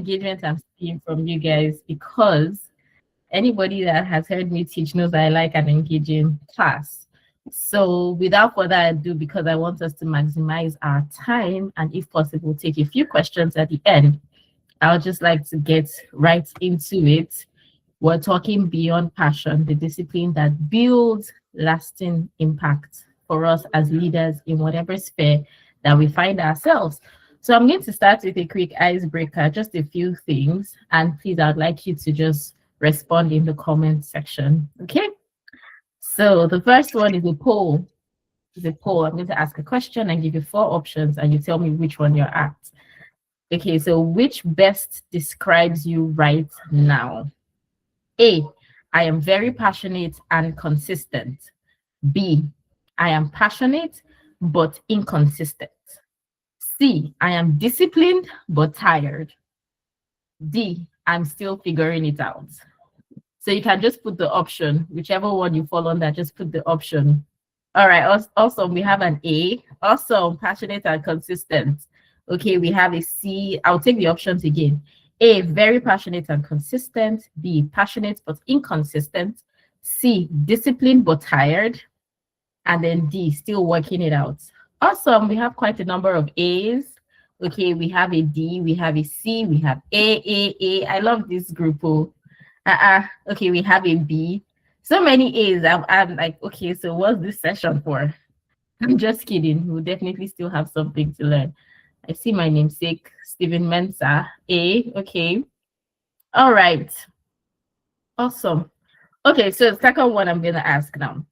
engagement I'm seeing from you guys, because anybody that has heard me teach knows I like an engaging class. So without further ado, because I want us to maximize our time and if possible, take a few questions at the end, I would just like to get right into it. We're talking beyond passion, the discipline that builds lasting impact for us as leaders in whatever sphere that we find ourselves. So I'm going to start with a quick icebreaker, just a few things. And please, I'd like you to just respond in the comment section. Okay. So the first one is a poll. It's a poll. I'm going to ask a question and give you 4 options, and you tell me which one you're at. Okay, so which best describes you right now? A, I am very passionate and consistent. B, I am passionate but inconsistent. C, I am disciplined but tired. D, I'm still figuring it out. So you can just put the option, whichever one you fall under, just put the option. All right, awesome. We have an A, awesome, passionate and consistent. Okay, we have a C. I'll take the options again. A, very passionate and consistent. B, passionate but inconsistent. C, disciplined but tired. And then D, still working it out. Awesome, we have quite a number of A's. Okay, we have a D, we have a C, we have A. I love this group. Oh. Okay, we have a B. So many A's. I'm like, okay, so what's this session for? I'm just kidding. We'll definitely still have something to learn. I see my namesake, Stephen Mensah. A, okay. All right. Awesome. Okay, so the second one I'm gonna ask now.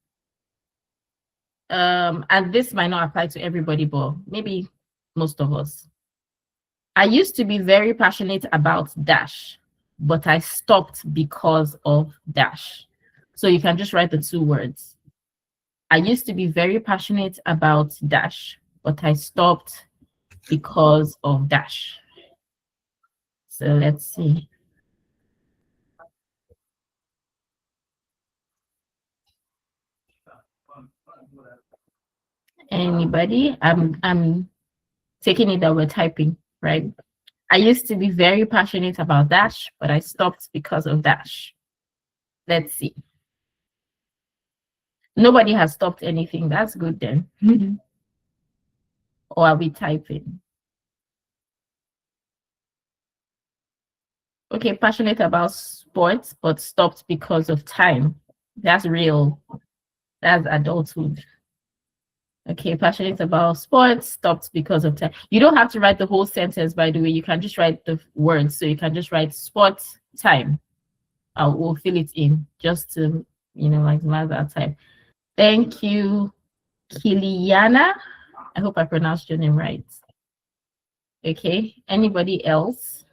And this might not apply to everybody, but maybe most of us. I used to be very passionate about dash, but I stopped because of dash. So you can just write the 2 words. I used to be very passionate about dash, but I stopped because of dash. So let's see. Anybody? I'm taking it that we're typing, right? I used to be very passionate about dash, but I stopped because of dash. Let's see. Nobody has stopped anything. That's good then. Or are we typing? Okay, passionate about sports, but stopped because of time. That's real. That's adulthood. Okay, passionate about sports, stopped because of time. You don't have to write the whole sentence, by the way. You can just write the words. So you can just write sports time. We'll fill it in just to, maximize our time. Thank you, Kiliana. I hope I pronounced your name right. Okay, anybody else?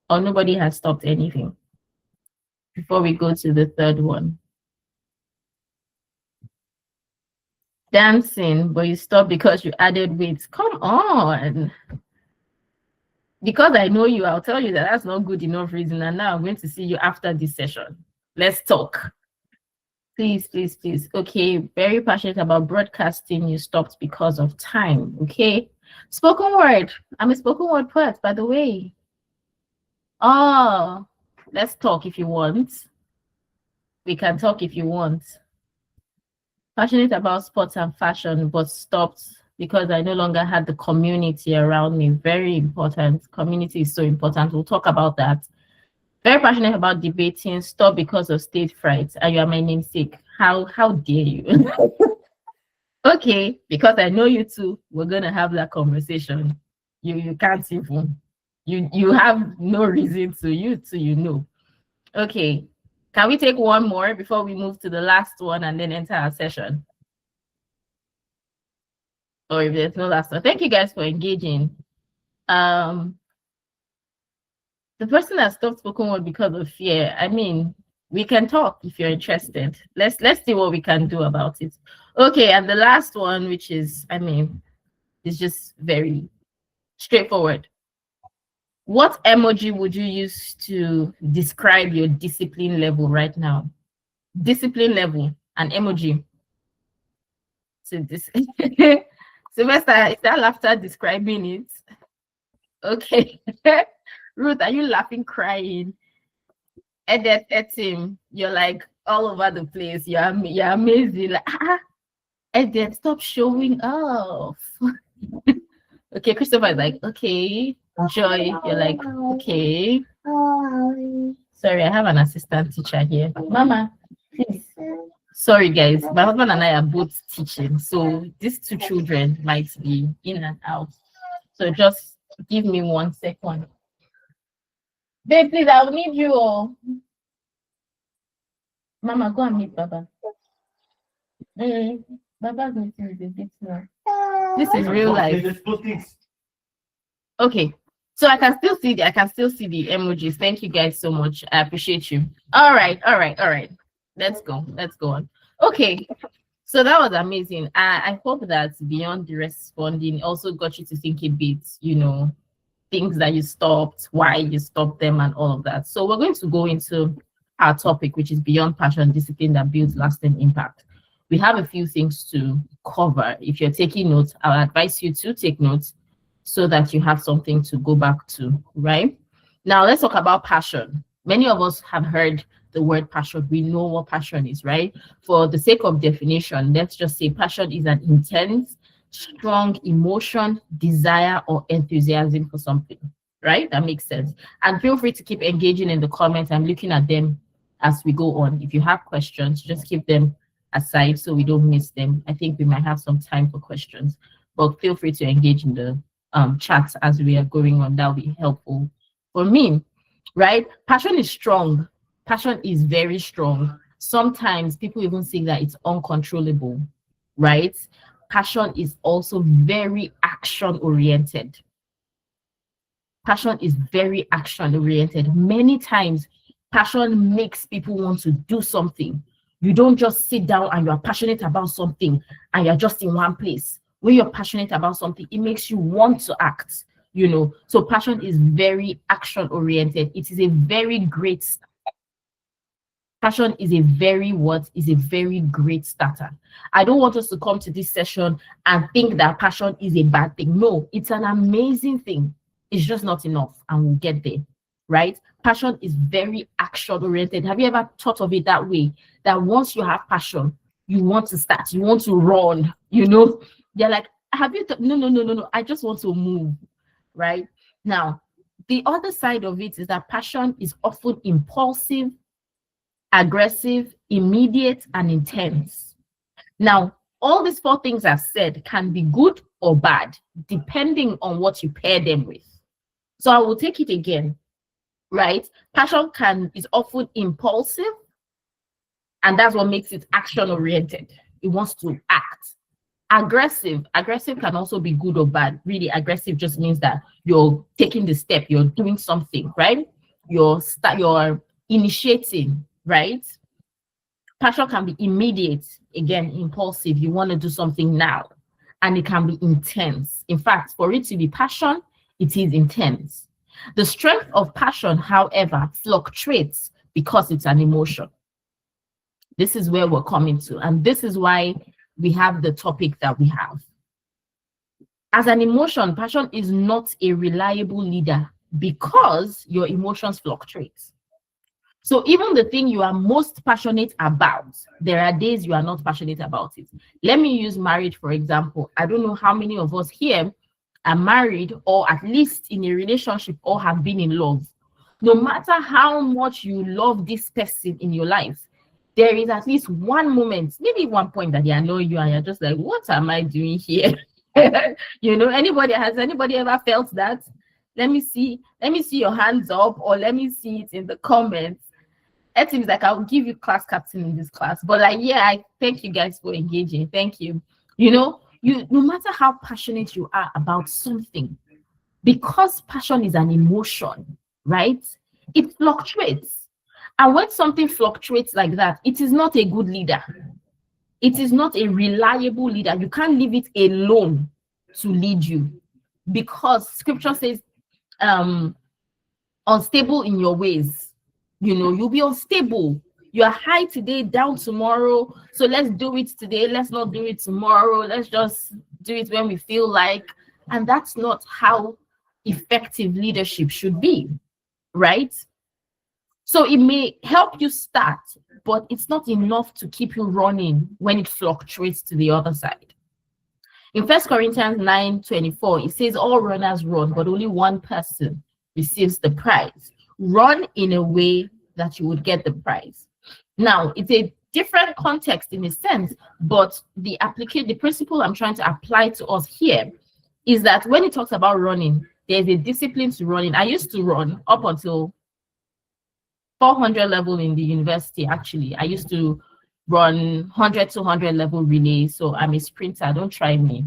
Or nobody has stopped anything before we go to the third one? Dancing, but you stopped because you added weight. Come on. Because I know you, I'll tell you that that's not good enough reason. And now I'm going to see you after this session. Let's talk. Please, please, please. Okay, very passionate about broadcasting. You stopped because of time. Okay. Spoken word. I'm a spoken word poet, by the way. Oh, let's talk if you want. We can talk if you want. Passionate about sports and fashion, but stopped because I no longer had the community around me. Very important. Community is so important. We'll talk about that. Very passionate about debating, stopped because of stage fright. And you are my namesake. How dare you? Okay, because I know you too. We're gonna have that conversation. You can't even. You have no reason to. You know. Okay. Can we take one more before we move to the last one and then enter our session? Or if there's no last one. Thank you guys for engaging. The person that stopped spoken word because of fear. I mean, we can talk if you're interested. Let's see what we can do about it. Okay, and the last one, which is, is just very straightforward. What emoji would you use to describe your discipline level right now? Discipline level, an emoji. So this Sylvester, is that laughter describing it? Okay. Ruth, are you laughing, crying? And then him, you're like all over the place. You're amazing. Like, and then stop showing off. Okay, Christopher is like, okay. Joy, you're like, okay. Sorry, I have an assistant teacher here. Mama, please. Sorry, guys. My husband and I are both teaching, so these two children might be in and out. So just give me 1 second. Babe, please, I'll need you all. Mama, go and meet Baba. Baba's meeting is a bit now. This is real life. Okay. So I can still see the emojis. Thank you guys so much. I appreciate you. All right. Let's go on. Okay. So that was amazing. I hope that beyond the responding also got you to think a bit, things that you stopped, why you stopped them, and all of that. So we're going to go into our topic, which is beyond passion, discipline that builds lasting impact. We have a few things to cover. If you're taking notes, I'll advise you to take notes so that you have something to go back to, right? Now, let's talk about passion. Many of us have heard the word passion. We know what passion is, right? For the sake of definition, let's just say passion is an intense, strong emotion, desire, or enthusiasm for something, right? That makes sense. And feel free to keep engaging in the comments. I'm looking at them as we go on. If you have questions, just keep them aside so we don't miss them. I think we might have some time for questions, but feel free to engage in the chats as we are going on. That'll be helpful for me, right? Passion is strong. Passion is very strong. Sometimes people even say that it's uncontrollable, right? Passion is also very action oriented. Passion is very action oriented. Many times, passion makes people want to do something. You don't just sit down and you're passionate about something and you're just in one place. When you're passionate about something, it makes you want to act, So passion is very action oriented. It is a very great starter. Passion is a very great starter. I don't want us to come to this session and think that passion is a bad thing. No, it's an amazing thing. It's just not enough, and we'll get there, right? Passion is very action oriented. Have you ever thought of it that way? That once you have passion, you want to start, you want to run, They're like, have you no, I just want to move, right? Now, the other side of it is that passion is often impulsive, aggressive, immediate, and intense. Now, all these 4 things I've said can be good or bad, depending on what you pair them with. So I will take it again, right? Passion is often impulsive, and that's what makes it action-oriented. It wants to act. Aggressive can also be good or bad. Really, aggressive just means that you're taking the step, you're doing something, right? You're initiating, right? Passion can be immediate, again, impulsive. You want to do something now, and it can be intense. In fact, for it to be passion, it is intense. The strength of passion, however, fluctuates because it's an emotion. This is where we're coming to, and this is why we have the topic that we have. As an emotion, passion is not a reliable leader because your emotions fluctuate. So even the thing you are most passionate about, there are days you are not passionate about it. Let me use marriage, for example. I don't know how many of us here are married or at least in a relationship or have been in love. No matter how much you love this person in your life, there is at least one moment, maybe one point that they annoy you and you're just like, what am I doing here? Has anybody ever felt that? Let me see your hands up, or let me see it in the comments. It seems like I'll give you class captain in this class, but I thank you guys for engaging. Thank you. No matter how passionate you are about something, because passion is an emotion, right? It fluctuates. And when something fluctuates like that, it is not a good leader. It is not a reliable leader. You can't leave it alone to lead you, because scripture says, unstable in your ways. You'll be unstable. You are high today, down tomorrow. So let's do it today. Let's not do it tomorrow. Let's just do it when we feel like. And that's not how effective leadership should be. right? So it may help you start, but it's not enough to keep you running when it fluctuates to the other side. In 1 Corinthians 9:24, it says all runners run, but only one person receives the prize. Run in a way that you would get the prize. Now, it's a different context in a sense, but the principle I'm trying to apply to us here is that when it talks about running, there's a discipline to running. I used to run up until 400 level in the university. Actually, I used to run 100 to 100 level relay. So I'm a sprinter. Don't try me,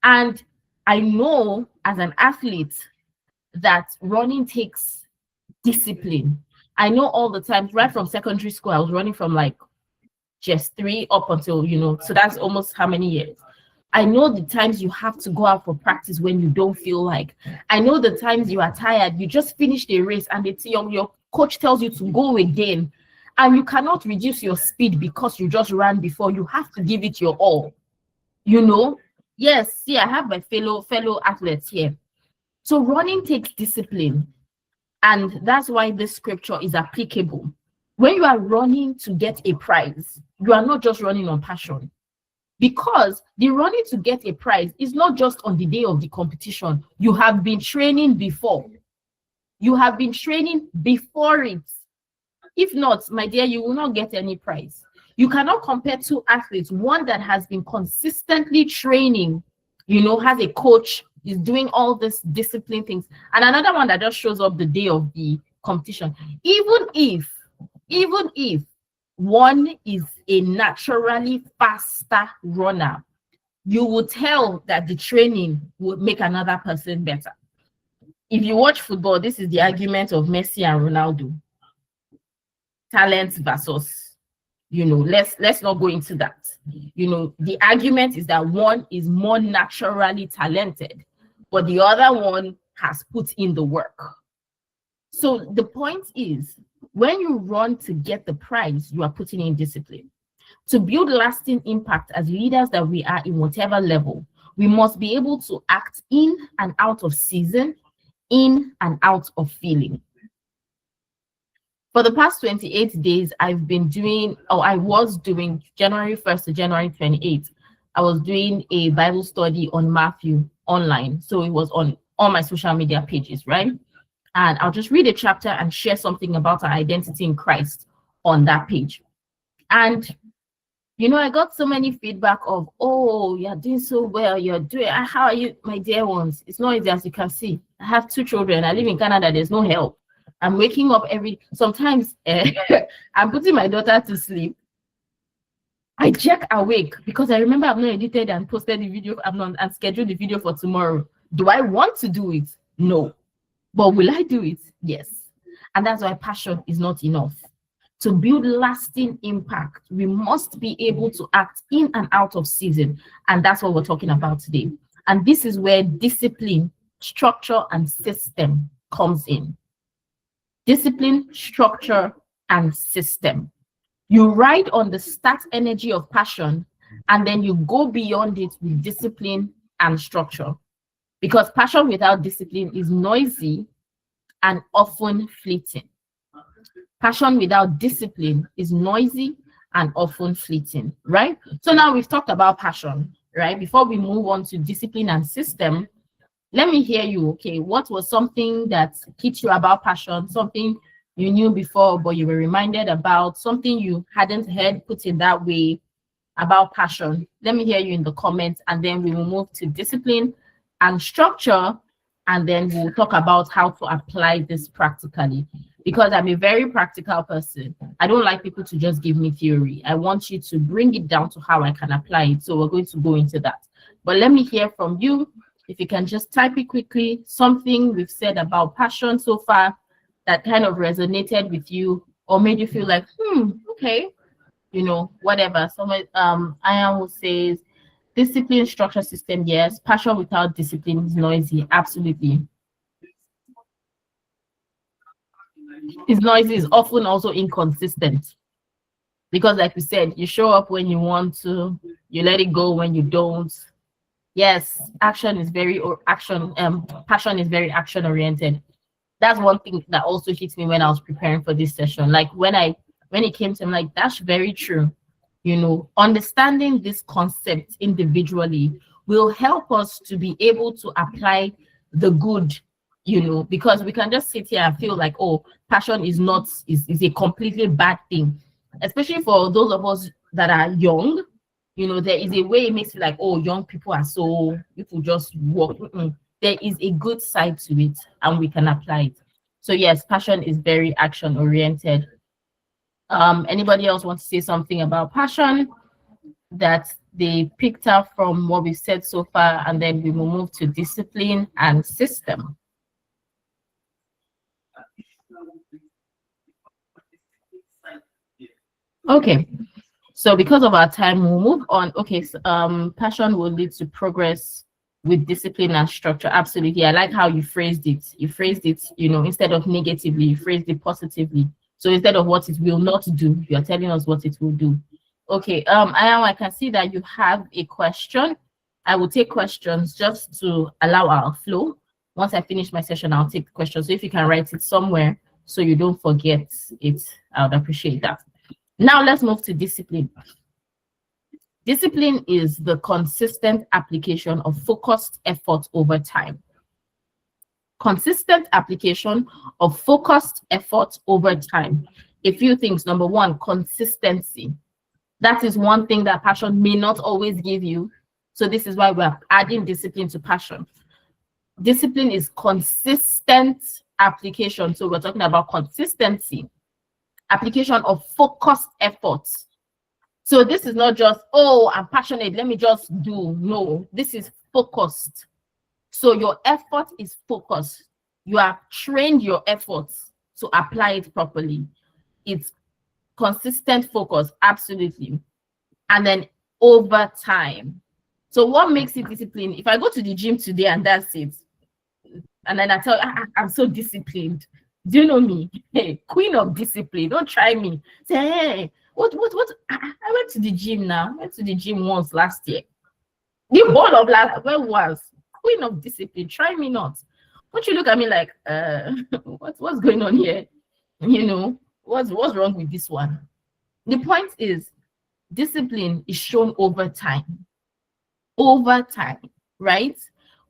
And I know as an athlete that running takes discipline. I know all the times, right from secondary school, I was running from like just 3 up until, so that's almost how many years? I know the times you have to go out for practice when you don't feel like. I know the times you are tired, you just finished a race and your coach tells you to go again, and you cannot reduce your speed because you just ran before. You have to give it your all. Yes, see, I have my fellow athletes here. So running takes discipline, and that's why this scripture is applicable. When you are running to get a prize, you are not just running on passion, because the running to get a prize is not just on the day of the competition. You have been training before. You have been training before it. If not, my dear, you will not get any prize. You cannot compare 2 athletes, one that has been consistently training, has a coach, is doing all this discipline things, and another one that just shows up the day of the competition. Even if one is a naturally faster runner, you will tell that the training will make another person better. If you watch football, this is the argument of Messi and Ronaldo. Talent versus, let's not go into that. The argument is that one is more naturally talented, but the other one has put in the work. So the point is, when you run to get the prize, you are putting in discipline. To build lasting impact as leaders that we are in whatever level, we must be able to act in and out of season, in and out of feeling. For the past 28 days, I was doing January 1st to January 28th. I was doing a Bible study on Matthew online. So it was on all my social media pages, right? And I'll just read a chapter and share something about our identity in Christ on that page. And, I got so many feedback of, oh, you're doing so well. How are you, my dear ones? It's not easy, as you can see. I have 2 children. I live in Canada. There's no help. I'm waking up sometimes I'm putting my daughter to sleep. I check awake because I remember I've not edited and posted the video. And scheduled the video for tomorrow. Do I want to do it? No. But will I do it? Yes. And that's why passion is not enough. To build lasting impact, we must be able to act in and out of season. And that's what we're talking about today. And this is where discipline, structure, and system comes in. Discipline, structure, and system. You ride on the start energy of passion, and then you go beyond it with discipline and structure. Because passion without discipline is noisy and often fleeting. Passion without discipline is noisy and often fleeting, right? So now we've talked about passion, right? Before we move on to discipline and system, let me hear you. Okay, what was something that hit you about passion, something you knew before, but you were reminded about, something you hadn't heard put in that way about passion? Let me hear you in the comments, and then we will move to discipline and structure, and then we'll talk about how to apply this practically. Because I'm a very practical person. I don't like people to just give me theory. I want you to bring it down to how I can apply it. So we're going to go into that. But let me hear from you. If you can just type it quickly, something we've said about passion so far that kind of resonated with you or made you feel like, okay, whatever. Someone, Ian will say, discipline, structure, system, yes. Passion without discipline is noisy, absolutely. It's noisy, is often also inconsistent. Because like we said, you show up when you want to, you let it go when you don't. Yes, passion is very action oriented. That's one thing that also hit me when I was preparing for this session. Like when it came to, I'm like, that's very true. You know, understanding this concept individually will help us to be able to apply the good, you know, because we can just sit here and feel like, oh, passion is not is a completely bad thing, especially for those of us that are young. You know, there is a way it makes it like, oh, young people are so, people just walk. There is a good side to it, and we can apply it. So yes, passion is very action oriented. Anybody else want to say something about passion that they picked up from what we've said so far, and then we will move to discipline and system. Okay, so because of our time, we'll move on. Okay, so, passion will lead to progress with discipline and structure. Absolutely. I like how you phrased it. You phrased it, you know, instead of negatively, you phrased it positively. So instead of what it will not do, you're telling us what it will do. Okay, I can see that you have a question. I will take questions just to allow our flow. Once I finish my session, I'll take questions. So if you can write it somewhere so you don't forget it, I would appreciate that. Now let's move to discipline. Discipline is the consistent application of focused effort over time. Consistent application of focused effort over time. A few things. Number one, consistency. That is one thing that passion may not always give you. So this is why we're adding discipline to passion. Discipline is consistent application. So we're talking about consistency, application of focused efforts. So this is not just, oh, I'm passionate, let me just do. No, this is focused. So your effort is focused. You have trained your efforts to apply it properly. It's consistent focus, absolutely. And then over time. So what makes it discipline? If I go to the gym today and that's it, and then I tell you, I'm so disciplined. Do you know me? Hey, queen of discipline. Don't try me. Say, hey, what? I went to the gym now. I went to the gym once last year. The whole of last, where was queen of discipline? Try me not. Don't you look at me like, what's going on here? You know, what's wrong with this one? The point is, discipline is shown over time. Over time, right?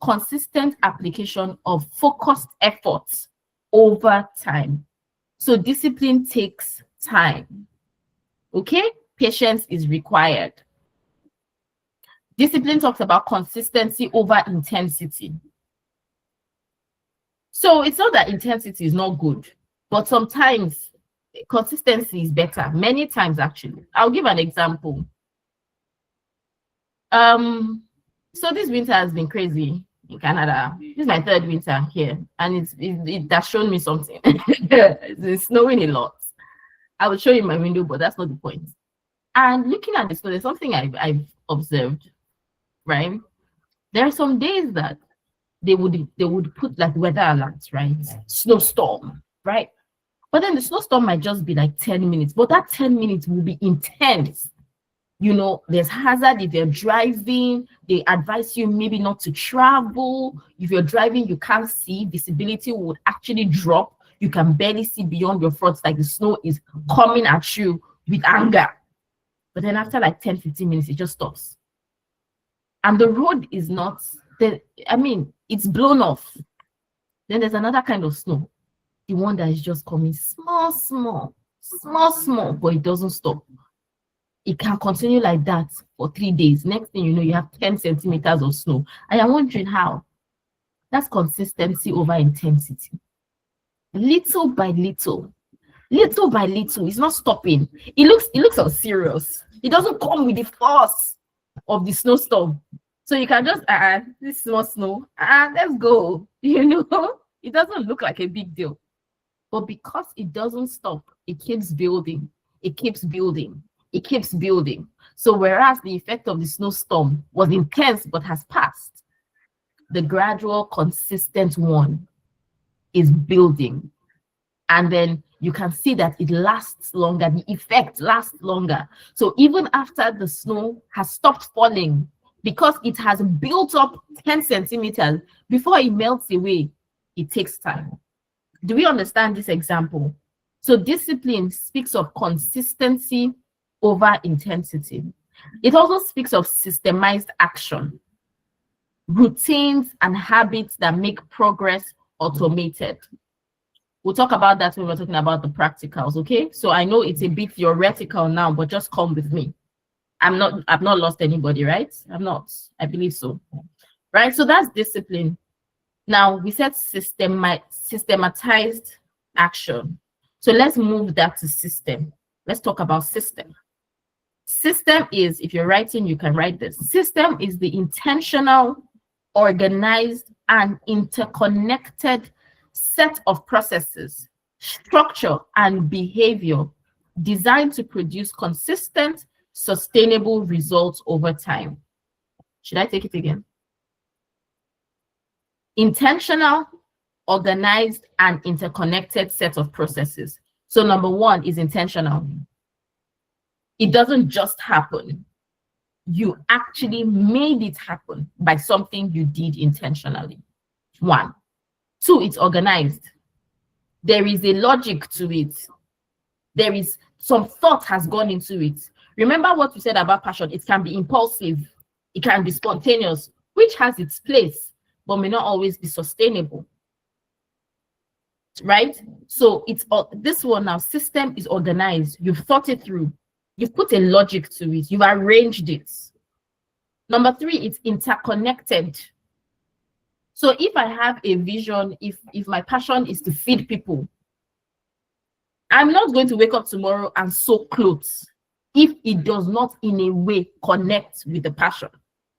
Consistent application of focused efforts over time. So discipline takes time. Okay? Patience is required. Discipline talks about consistency over intensity. So it's not that intensity is not good, but sometimes consistency is better. Many times, actually. I'll give an example. So this winter has been crazy in Canada. This is my third winter here, and it has shown me something. It's snowing a lot. I will show you my window, but that's not the point. And looking at the snow, there's something I've observed, right? There are some days that they would put like weather alerts, right? Snowstorm, right? But then the snowstorm might just be like 10 minutes, but that 10 minutes will be intense. You know, there's hazard if you're driving. They advise you maybe not to travel. If you're driving, you can't see. Visibility would actually drop. You can barely see beyond your front, like the snow is coming at you with anger. But then after like 10, 15 minutes, it just stops. And the road is not, it's blown off. Then there's another kind of snow. The one that is just coming small, but it doesn't stop. It can continue like that for 3 days. Next thing you know, you have 10 centimeters of snow. I am wondering how. That's consistency over intensity. Little by little. It's not stopping. It looks so serious. It doesn't come with the force of the snowstorm. So you can just, this small snow, let's go. You know, it doesn't look like a big deal. But because it doesn't stop, it keeps building. It keeps building. It keeps building. So whereas the effect of the snowstorm was intense but has passed, the gradual, consistent one is building. And then you can see that it lasts longer. The effect lasts longer. So even after the snow has stopped falling, because it has built up 10 centimeters, before it melts away, it takes time. Do we understand this example? So discipline speaks of consistency over intensity. It also speaks of systemized action, routines and habits that make progress automated. We'll talk about that when we're talking about the practicals, okay? So I know it's a bit theoretical now, but just come with me. I've not lost anybody, right? I'm not. I believe so. Right? So that's discipline. Now we said systematized action. So let's move that to system. Let's talk about system. System is, if you're writing, you can write this. System is the intentional, organized, and interconnected set of processes, structure, and behavior designed to produce consistent, sustainable results over time. Should I take it again? Intentional, organized, and interconnected set of processes. So number one is intentional. It doesn't just happen. You actually made it happen by something you did intentionally. One. Two, it's organized. There is a logic to it. There is some thought has gone into it. Remember what we said about passion. It can be impulsive. It can be spontaneous, which has its place, but may not always be sustainable. Right? So it's this one now, system is organized. You've thought it through. You've put a logic to it. You've arranged it. Number three, it's interconnected. So if I have a vision, if my passion is to feed people, I'm not going to wake up tomorrow and sew clothes if it does not in a way connect with the passion.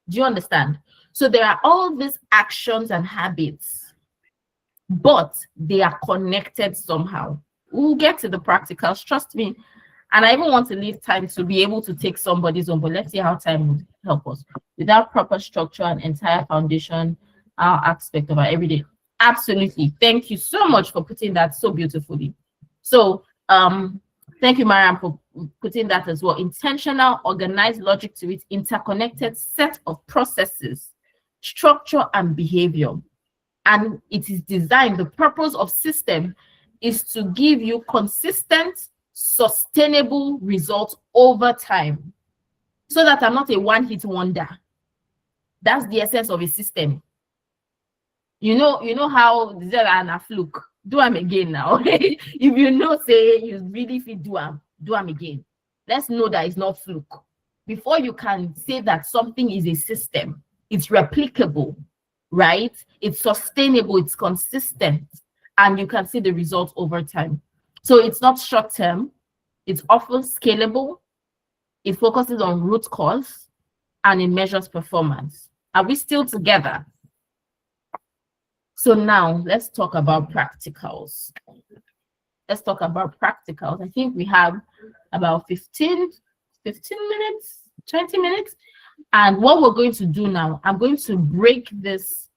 Do you understand? So there are all these actions and habits, but they are connected somehow. We'll get to the practicals, trust me. And I even want to leave time to be able to take somebody's own, but let's see how time would help us. Without proper structure and entire foundation, our aspect of our everyday. Absolutely. Thank you so much for putting that so beautifully. So thank you, Mariam, for putting that as well. Intentional, organized logic to it, interconnected set of processes, structure, and behavior. And it is designed, the purpose of system is to give you consistent, sustainable results over time. So that I'm not a one-hit wonder. That's the essence of a system. You know how this is a fluke. Do them again now. If you know, say you really feel do them again. Let's know that it's not fluke. Before you can say that something is a system, it's replicable, right? It's sustainable, it's consistent, and you can see the results over time. So it's not short term, it's often scalable, it focuses on root cause, and it measures performance. Are we still together? So now let's talk about practicals. Let's talk about practicals. I think we have about 15 minutes, 20 minutes. And what we're going to do now, I'm going to break this.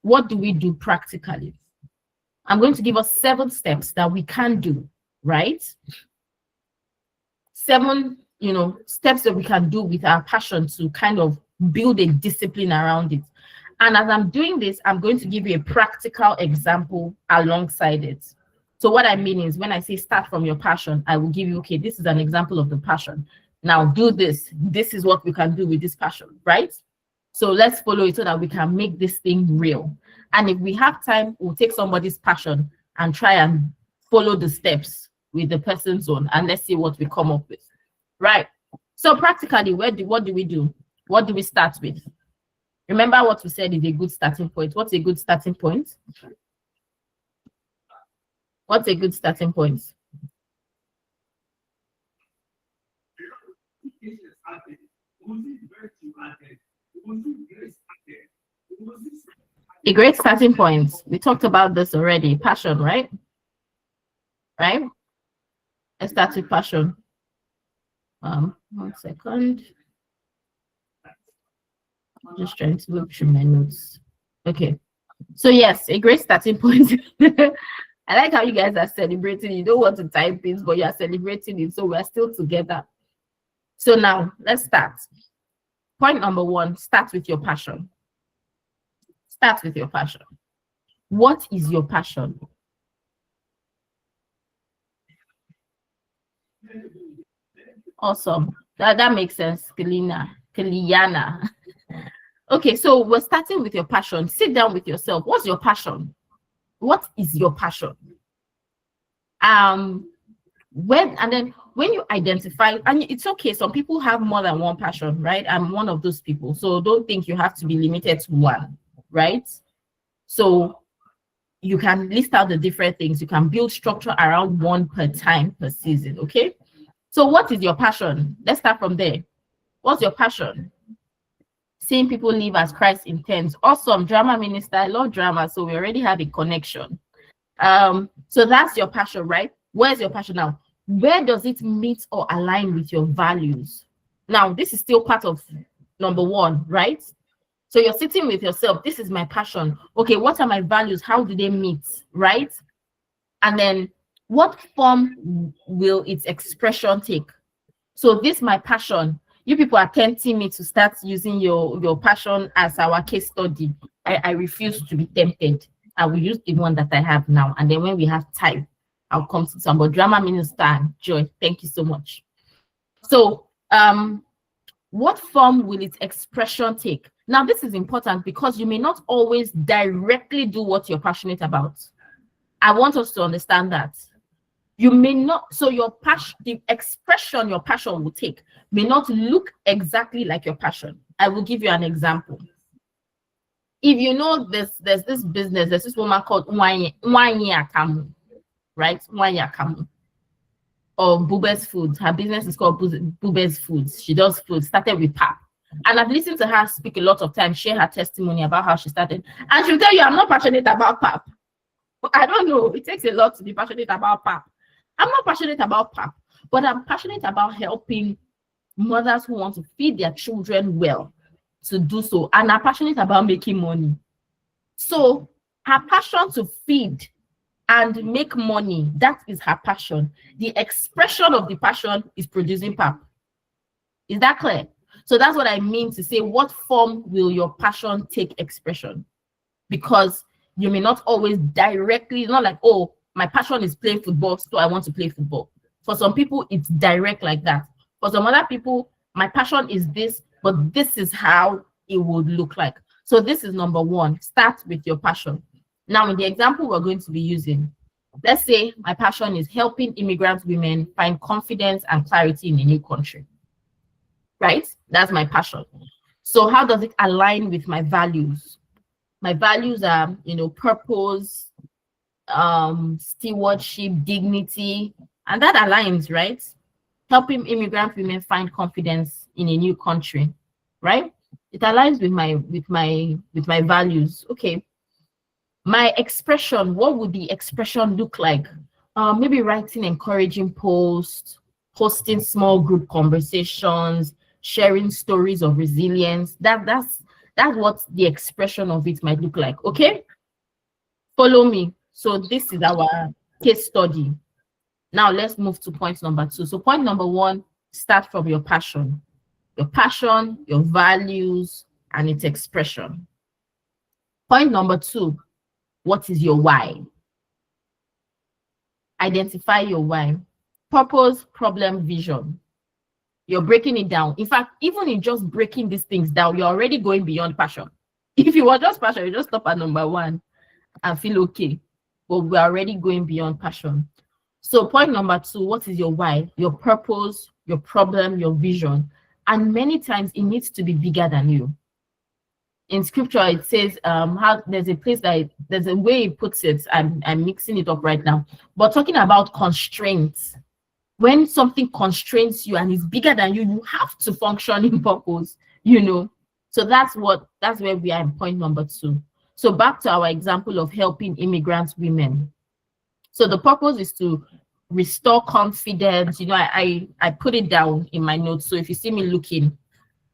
What do we do practically? I'm going to give us 7 steps that we can do, right? 7, steps that we can do with our passion to kind of build a discipline around it. And as I'm doing this, I'm going to give you a practical example alongside it. So what I mean is when I say start from your passion, I will give you, okay, this is an example of the passion. Now do this. This is what we can do with this passion, right? So let's follow it so that we can make this thing real. And if we have time, we'll take somebody's passion and try and follow the steps with the person's own. And let's see what we come up with, right? So practically, what do we do? What do we start with? Remember what we said is a good starting point. What's a good starting point? What's a good starting point? A great starting point. We talked about this already. Passion, right? Right? Let's start with passion. 1 second. I'm just trying to look through my notes. Okay. So yes, a great starting point. I like how you guys are celebrating. You don't want to type things, but you are celebrating it. So we're still together. So now let's start. Point number 1, start with your passion. Start with your passion. What is your passion? Awesome. That makes sense, Kiliana. Okay, so we're starting with your passion. Sit down with yourself. What's your passion? What is your passion? When you identify, and it's okay, some people have more than one passion, right? I'm one of those people. So don't think you have to be limited to one, right? So you can list out the different things. You can build structure around one per time per season, okay? So what is your passion? Let's start from there. What's your passion? Seeing people live as Christ intends. Awesome. Drama minister. I love drama. So we already have a connection. So that's your passion, right? Where's your passion now? Where does it meet or align with your values? Now, this is still part of number one, right? So you're sitting with yourself. This is my passion. Okay, what are my values? How do they meet, right? And then what form will its expression take? So this my passion. You people are tempting me to start using your passion as our case study. I refuse to be tempted. I will use the one that I have now. And then when we have time, I'll come to some. But drama minister, Joy, thank you so much. So what form will its expression take? Now, this is important because you may not always directly do what you're passionate about. I want us to understand that. You may not, so your passion, the expression your passion will take may not look exactly like your passion. I will give you an example. If you know there's this business, there's this woman called Nwanye Akamu, right? Nwanye Akamu of Bube's Foods. Her business is called Bube's Foods. She does food, started with pap. And I've listened to her speak a lot of times, share her testimony about how she started. And she'll tell you, I'm not passionate about pap. I don't know. It takes a lot to be passionate about pap. I'm not passionate about pap, but I'm passionate about helping mothers who want to feed their children well to do so. And I'm passionate about making money. So her passion to feed and make money, that is her passion. The expression of the passion is producing pap. Is that clear? So that's what I mean to say, what form will your passion take expression? Because you may not always directly, not like, oh, my passion is playing football, so I want to play football. For some people, it's direct like that. For some other people, my passion is this, but this is how it would look like. So this is number one. Start with your passion. Now, in the example we're going to be using, let's say my passion is helping immigrant women find confidence and clarity in a new country. Right? That's my passion. So how does it align with my values? My values are, purpose, stewardship, dignity, and that aligns, right? Helping immigrant women find confidence in a new country, right? It aligns with my values. Okay. My expression, what would the expression look like? Maybe writing encouraging posts, hosting small group conversations, sharing stories of resilience. That's what the expression of it might look like. Okay, follow me. So this is our case study. Now let's move to point number two. So point number one, start from your passion, your values, and its expression. Point number two, what is your why? Identify your why. Purpose, problem, vision. You're breaking it down. In fact, even in just breaking these things down, you're already going beyond passion. If you were just passion, you just stop at number one and feel okay. But we're already going beyond passion. So point number two, what is your why? Your purpose, your problem, your vision. And many times it needs to be bigger than you. In scripture, it says how there's a place that there's a way it puts it. I'm mixing it up right now. But talking about constraints. When something constrains you and is bigger than you, you have to function in purpose, So that's where we are in point number two. So back to our example of helping immigrant women. So the purpose is to restore confidence. I put it down in my notes. So if you see me looking,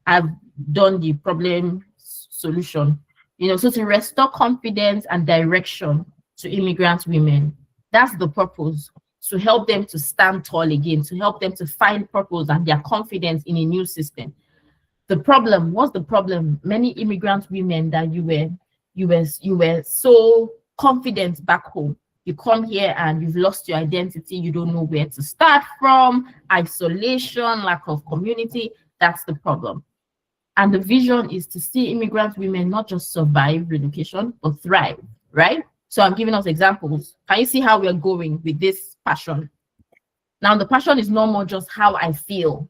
I've done the problem solution. So to restore confidence and direction to immigrant women. That's the purpose. To help them to stand tall again, to help them to find purpose and their confidence in a new system. The problem, what's the problem? Many immigrant women that you were so confident back home. You come here and you've lost your identity. You don't know where to start from. Isolation, lack of community. That's the problem. And the vision is to see immigrant women not just survive relocation, but thrive, right? So I'm giving us examples. Can you see how we're going with this passion? Now, the passion is no more just how I feel.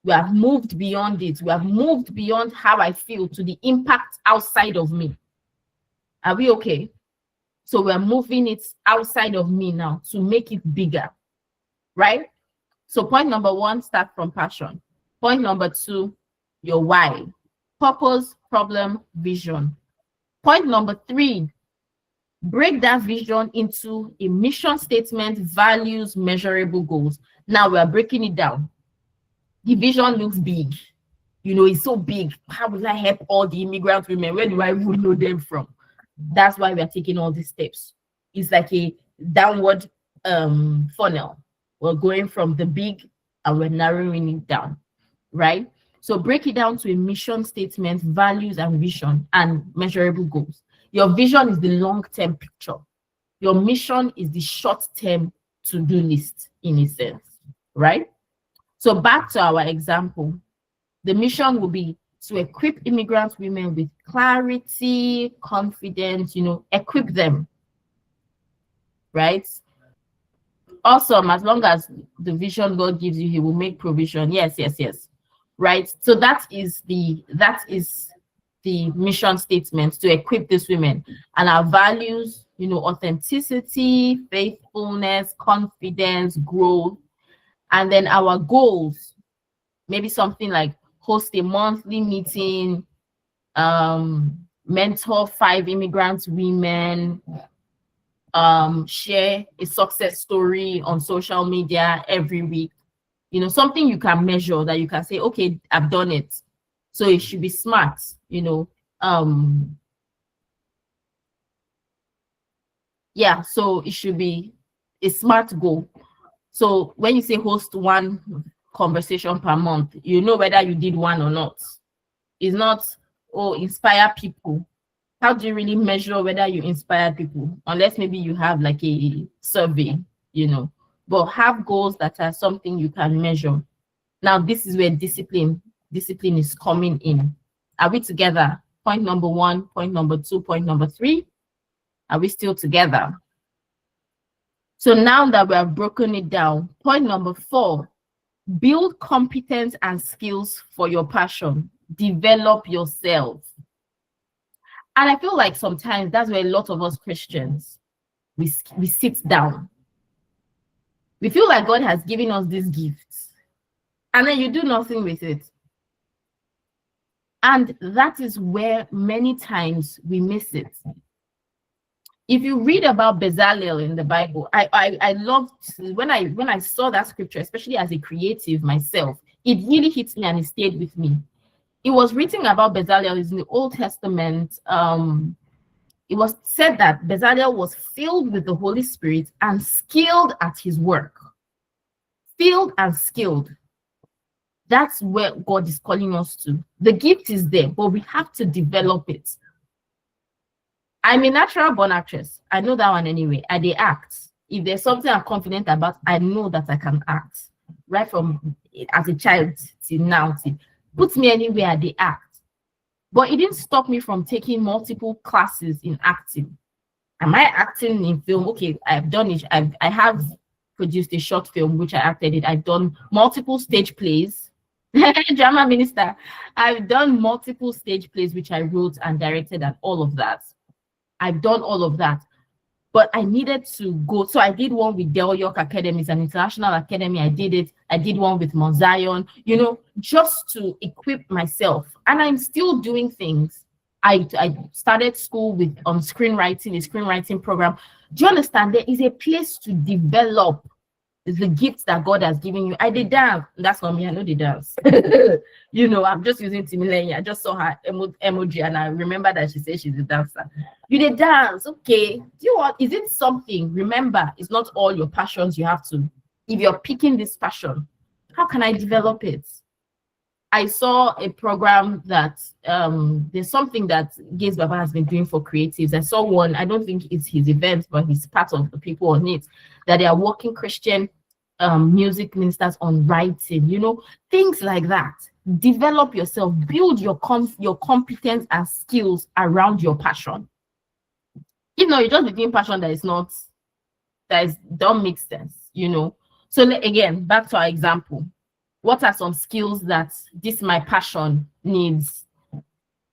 We have moved beyond it. We have moved beyond how I feel to the impact outside of me. Are we okay? So we're moving it outside of me now to make it bigger, right? So point number one, start from passion. Point number two, your why. Purpose, problem, vision. Point number three, break that vision into a mission statement, values, measurable goals. Now we're breaking it down. The vision looks big. You know, it's so big. How will I help all the immigrant women? Where do I even know them from? That's why we are taking all these steps. It's like a downward funnel. We're going from the big and we're narrowing it down, right? So break it down to a mission statement, values and vision, and measurable goals. Your vision is the long-term picture. Your mission is the short-term to-do list in a sense, right? So back to our example, the mission will be to equip immigrant women with clarity, confidence, equip them, right? Awesome. As long as the vision God gives you, he will make provision. Yes, yes, yes. Right. So that is the mission statement, to equip these women. And our values, authenticity, faithfulness, confidence, growth. And then our goals, maybe something like host a monthly meeting, mentor 5 immigrant women, share a success story on social media every week. Something you can measure that you can say, okay, I've done it. So it should be smart, yeah, so it should be a smart goal. So when you say host 1 conversation per month, you know whether you did 1 or not. It's not, inspire people. How do you really measure whether you inspire people? Unless maybe you have like a survey, but have goals that are something you can measure. Now, this is where discipline is coming in. Are we together? Point number 1, point number 2, point number 3. Are we still together? So now that we have broken it down, point number 4, build competence and skills for your passion. Develop yourself. And I feel like sometimes that's where a lot of us Christians, we sit down. We feel like God has given us these gifts, and then you do nothing with it. And that is where many times we miss it. If you read about Bezalel in the Bible, I loved when I saw that scripture, especially as a creative myself, it really hit me and it stayed with me. It was written about Bezalel in the Old Testament. It was said that Bezalel was filled with the Holy Spirit and skilled at his work. Filled and skilled. That's where God is calling us to. The gift is there, but we have to develop it. I'm a natural born actress. I know that one anyway. I dey act. If there's something I'm confident about, I know that I can act. Right from as a child till now. Put me anywhere, they act. But it didn't stop me from taking multiple classes in acting. Am I acting in film? Okay, I've done it. I have produced a short film which I acted in. I've done multiple stage plays. Drama minister. I've done multiple stage plays which I wrote and directed and all of that. I've done all of that. But I needed to go. So I did one with Del York Academy, it's an international academy. I did it. I did one with Mount Zion, just to equip myself. And I'm still doing things. I started school with screenwriting, a screenwriting program. Do you understand? There is a place to develop the gifts that God has given you. I did dance. That's not me. I know the dance. I'm just using Timilene. I just saw her emoji and I remember that she said she's a dancer. You did dance. Okay. Do you want? Is it something? Remember, it's not all your passions you have to. If you're picking this passion, how can I develop it? I saw a program that there's something that Gaze Baba has been doing for creatives. I saw one, I don't think it's his event, but he's part of the people on it, that they are working Christian music ministers on writing, you know, things like that. Develop yourself, build your competence and skills around your passion. If not, you just be doing passion don't make sense, you know. So again, back to our example. What are some skills that this my passion needs?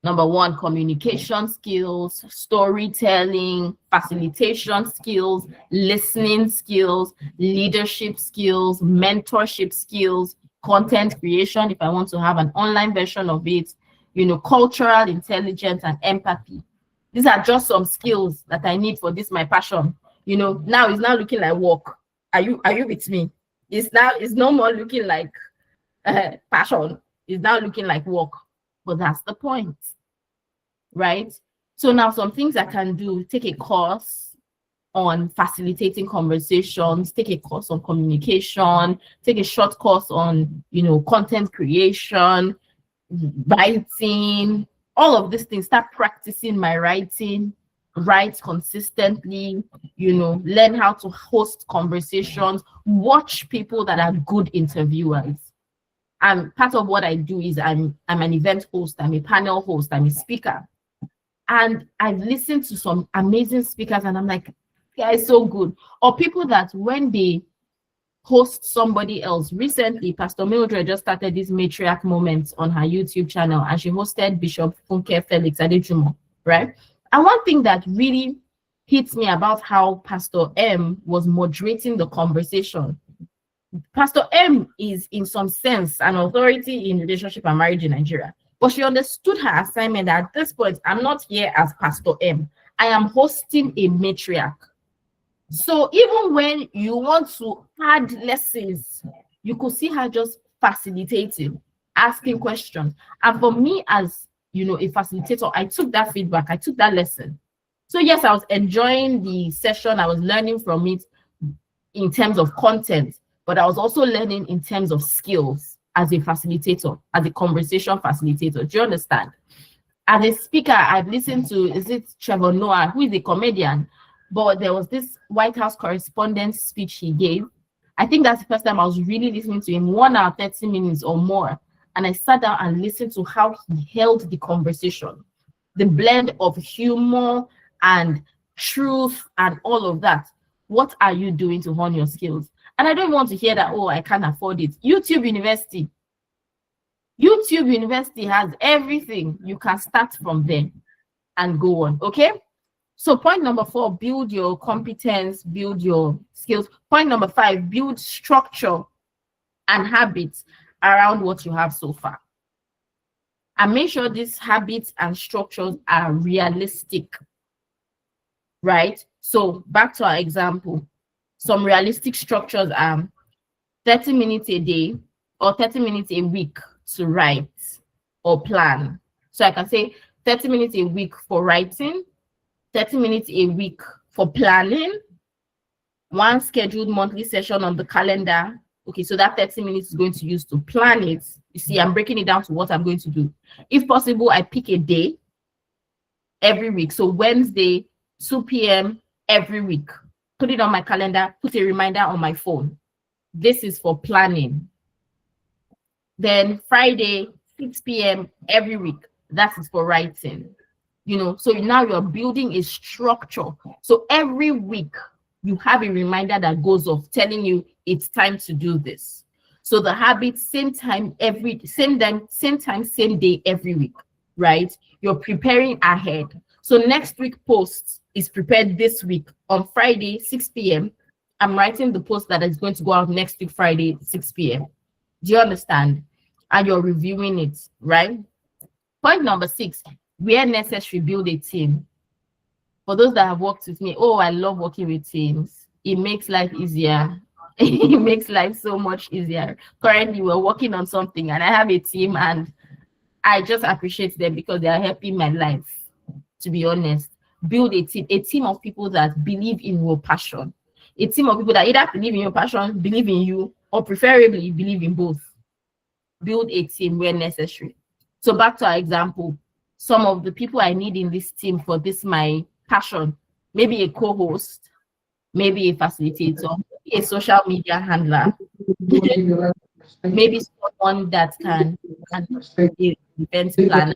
Number one, communication skills, storytelling, facilitation skills, listening skills, leadership skills, mentorship skills, content creation, if I want to have an online version of it, you know, cultural intelligence and empathy. These are just some skills that I need for this my passion. You know, now it's now looking like work. Are you with me? It's no more looking like passion. It's now looking like work. But that's the point, right? So now some things I can do: take a course on facilitating conversations, take a course on communication, take a short course on, you know, content creation, writing, all of these things. Start practicing my writing, write consistently, you know, learn how to host conversations, watch people that are good interviewers. And part of what I do is I'm an event host, I'm a panel host, I'm a speaker. And I've listened to some amazing speakers and I'm like, yeah, it's so good. Or people that when they host somebody else. Recently, Pastor Mildred just started this matriarch moment on her YouTube channel, and she hosted Bishop Funke Felix Adejumo, right? And one thing that really hits me about how Pastor M was moderating the conversation. Pastor M is, in some sense, an authority in relationship and marriage in Nigeria. But she understood her assignment that at this point, I'm not here as Pastor M. I am hosting a matriarch. So even when you want to add lessons, you could see her just facilitating, asking questions. And for me, as you know, a facilitator, I took that feedback, I took that lesson. So yes, I was enjoying the session, I was learning from it in terms of content, but I was also learning in terms of skills as a facilitator, as a conversation facilitator. Do you understand? As a speaker, I've listened to, is it Trevor Noah, who is a comedian, but there was this White House correspondent speech he gave. I think that's the first time I was really listening to him, 1 hour, 30 minutes or more. And I sat down and listened to how he held the conversation, the blend of humor and truth and all of that. What are you doing to hone your skills? And I don't want to hear that, oh, I can't afford it. YouTube University has everything. You can start from there and go on, okay? So point number 4, build your competence, build your skills. Point number 5, build structure and habits around what you have so far. And make sure these habits and structures are realistic, right? So back to our example, some realistic structures are 30 minutes a day or 30 minutes a week to write or plan. So I can say 30 minutes a week for writing, 30 minutes a week for planning, 1 scheduled monthly session on the calendar. Okay, so that 30 minutes is going to use to plan it. You see, I'm breaking it down to what I'm going to do. If possible, I pick a day every week. So Wednesday, 2 p.m. every week. Put it on my calendar, put a reminder on my phone. This is for planning. Then Friday, 6 p.m. every week. That is for writing. You know, so now you're building a structure. So every week you have a reminder that goes off telling you it's time to do this. So the habit, same time, same day, every week, right? You're preparing ahead. So next week post is prepared this week on Friday, 6 p.m. I'm writing the post that is going to go out next week, Friday, 6 p.m. Do you understand? And you're reviewing it, right? Point number 6, where necessary, build a team. For those that have worked with me, oh, I love working with teams. It makes life easier. It makes life so much easier. Currently, we're working on something and I have a team and I just appreciate them because they are helping my life, to be honest. Build a team of people that believe in your passion. A team of people that either believe in your passion, believe in you, or preferably believe in both. build a team where necessary. So back to our example, some of the people I need in this team for this my passion, maybe a co-host, maybe a facilitator, a social media handler, maybe someone that can manage the event planner,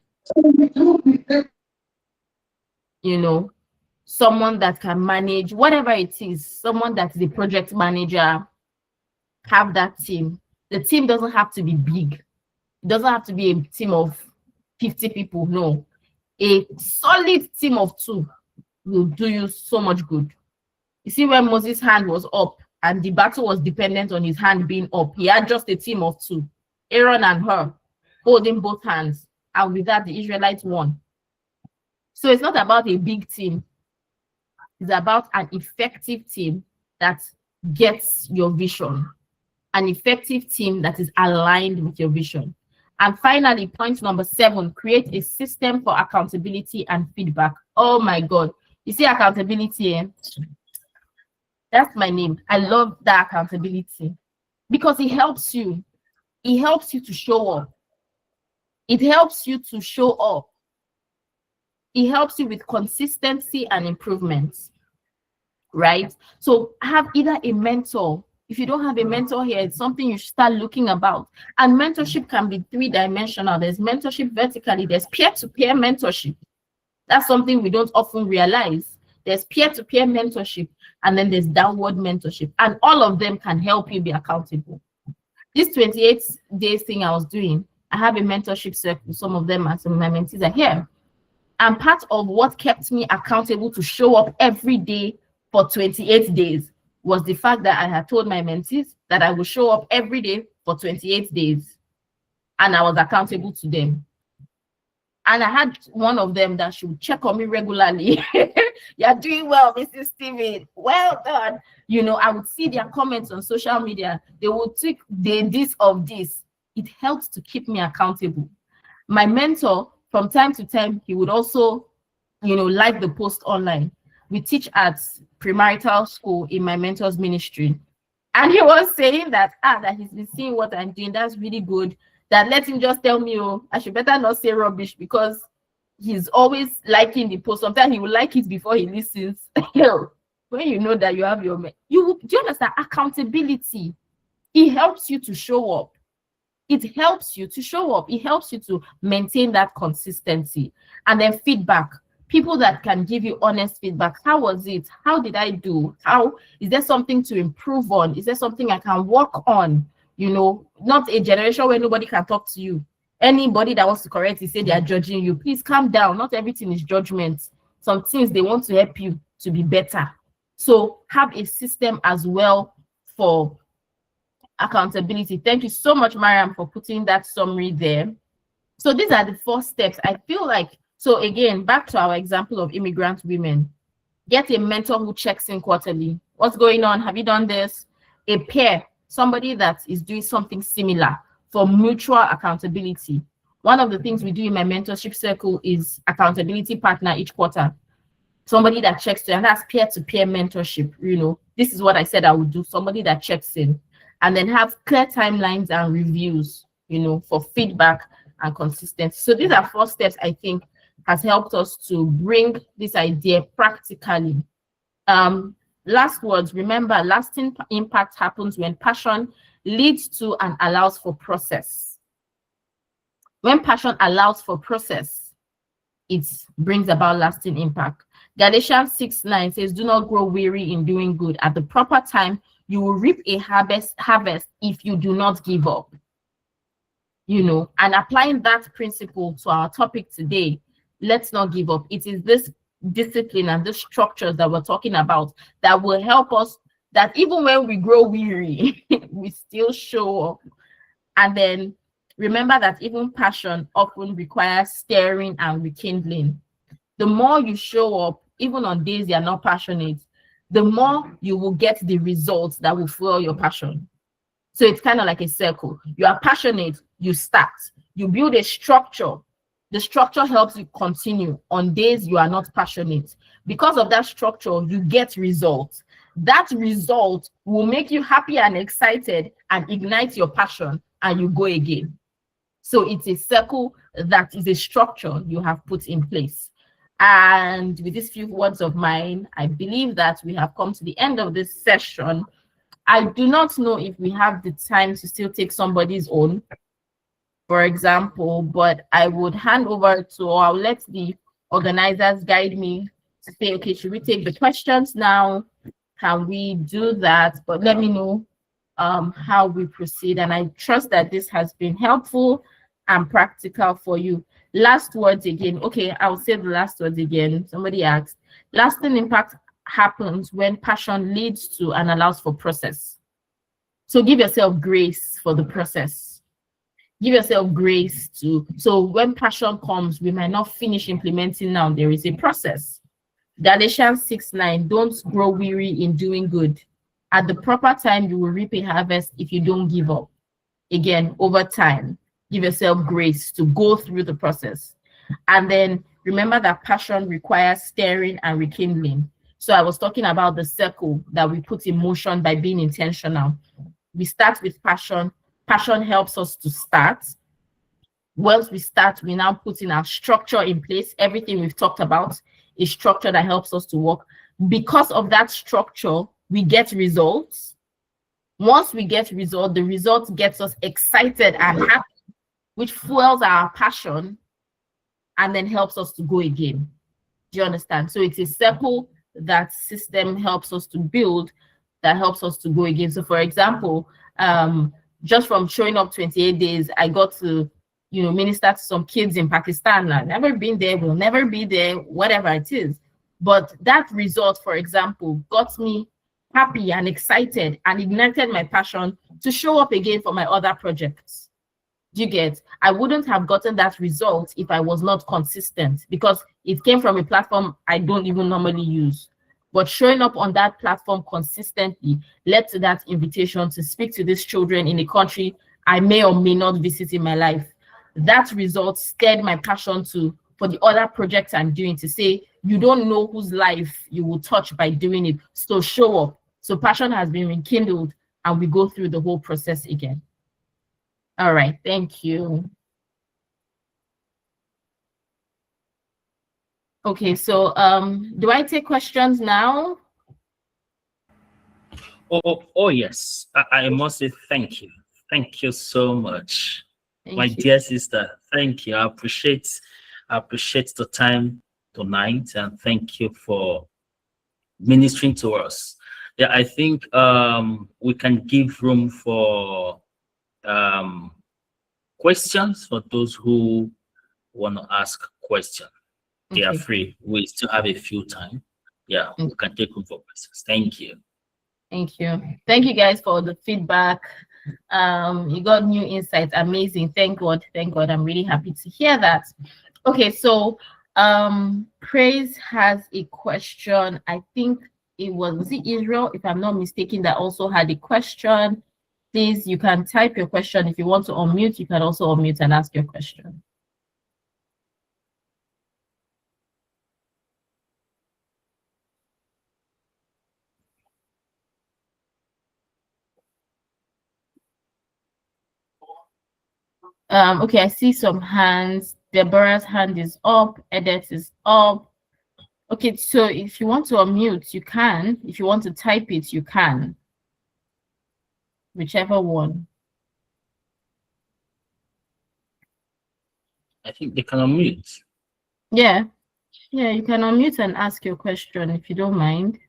you know, someone that can manage whatever it is, someone that is a project manager, have that team. The team doesn't have to be big. It doesn't have to be a team of 50 people. No, a solid team of 2 will do you so much good. You see, when Moses' hand was up and the battle was dependent on his hand being up, he had just a team of 2, Aaron and her, holding both hands. And with that, the Israelites won. So it's not about a big team. It's about an effective team that gets your vision, an effective team that is aligned with your vision. And finally, point number 7, create a system for accountability and feedback. Oh my God. You see accountability, that's my name. I love that accountability because it helps you. It helps you to show up. It helps you to show up. It helps you with consistency and improvements, right? So have either a mentor. If you don't have a mentor here, it's something you should start looking about. And mentorship can be 3-dimensional. There's mentorship vertically. There's peer-to-peer mentorship. That's something we don't often realize. There's peer-to-peer mentorship, and then there's downward mentorship. And all of them can help you be accountable. This 28 days thing I was doing, I have a mentorship circle. Some of them and some of my mentees are here. And part of what kept me accountable to show up every day for 28 days was the fact that I had told my mentees that I would show up every day for 28 days. And I was accountable to them. And I had one of them that should check on me regularly. You're doing well, Mrs. Steven. Well done. You know, I would see their comments on social media. They would take this of this. It helps to keep me accountable. My mentor, from time to time, he would also, you know, like the post online. We teach at premarital school in my mentor's ministry. And he was saying that he's been seeing what I'm doing. That's really good. That let him just tell me, oh, I should better not say rubbish because he's always liking the post. Sometimes he will like it before he listens. When you know that you have do you understand? Accountability. It helps you to show up. It helps you to show up. It helps you to maintain that consistency. And then feedback. People that can give you honest feedback. How was it? How did I do? How is there something to improve on? Is there something I can work on? You know, not a generation where nobody can talk to you. Anybody that wants to correct you, say they are judging you. Please calm down. Not everything is judgment. Some things they want to help you to be better. So have a system as well for accountability. Thank you so much, Mariam, for putting that summary there. So these are the 4 steps. I feel like, so again, back to our example of immigrant women. Get a mentor who checks in quarterly. What's going on? Have you done this? A peer, somebody that is doing something similar for mutual accountability. One of the things we do in my mentorship circle is accountability partner each quarter. Somebody that checks in, and that's peer-to-peer mentorship. You know, this is what I said I would do. Somebody that checks in, and then have clear timelines and reviews, you know, for feedback and consistency. So these are 4 steps I think has helped us to bring this idea practically. Last words, remember, lasting impact happens when passion leads to and allows for process. When passion allows for process, it brings about lasting impact. Galatians 6:9 says, do not grow weary in doing good. At the proper time, you will reap a harvest if you do not give up. You know, and applying that principle to our topic today, let's not give up. It is this discipline and the structures that we're talking about that will help us, that even when we grow weary, we still show up. And then remember that even passion often requires stirring and rekindling. The more you show up, even on days you're not passionate, the more you will get the results that will fuel your passion. So it's kind of like a circle. You are passionate, you start, you build a structure. The structure helps you continue on days you are not passionate. Because of that structure, you get results. That result will make you happy and excited and ignite your passion, and you go again. So it's a circle that is a structure you have put in place. And with these few words of mine, I believe that we have come to the end of this session. I do not know if we have the time to still take somebody's own, for example, but I would hand over to, or I'll let the organizers guide me to say, okay, should we take the questions now? Can we do that? But let me know how we proceed. And I trust that this has been helpful and practical for you. Last words again. Okay, I'll say the last words again. Somebody asked, lasting impact happens when passion leads to and allows for process. So give yourself grace for the process. Give yourself grace to, so when passion comes, we might not finish implementing now. There is a process. Galatians 6:9, don't grow weary in doing good. At the proper time, you will reap a harvest if you don't give up. Again, over time, give yourself grace to go through the process. And then remember that passion requires stirring and rekindling. So I was talking about the circle that we put in motion by being intentional. We start with passion. Passion helps us to start. Once we start, we now put in our structure in place. Everything we've talked about is structure that helps us to work. Because of that structure, we get results. Once we get results, the results gets us excited and happy, which fuels our passion and then helps us to go again. Do you understand? So it's a circle that system helps us to build, that helps us to go again. So for example, just from showing up 28 days, I got to, minister to some kids in Pakistan. I've never been there, will never be there, whatever it is. But that result, for example, got me happy and excited and ignited my passion to show up again for my other projects. Do you get? I wouldn't have gotten that result if I was not consistent, because it came from a platform I don't even normally use. But showing up on that platform consistently led to that invitation to speak to these children in a country I may or may not visit in my life. That result stirred my passion for the other projects I'm doing, to say, you don't know whose life you will touch by doing it. So show up. So passion has been rekindled and we go through the whole process again. All right, thank you. Okay, so do I take questions now? Oh yes. I must say thank you. Thank you so much. My Thank you. dear sister, thank you. I appreciate the time tonight, and thank you for ministering to us. Yeah, I think we can give room for questions for those who want to ask questions. They are free. We still have a few time. Yeah, we can take room for questions. Thank you. Thank you. Thank you guys for the feedback. You got new insights. Amazing. Thank God. Thank God. I'm really happy to hear that. Okay, so Praise has a question. I think was it Israel, if I'm not mistaken, that also had a question. Please, you can type your question. If you want to unmute, you can also unmute and ask your question. Okay, I see some hands. Deborah's hand is up. Edith is up. Okay, so if you want to unmute, you can. If you want to type it, you can. Whichever one. I think they can unmute. Yeah, you can unmute and ask your question if you don't mind.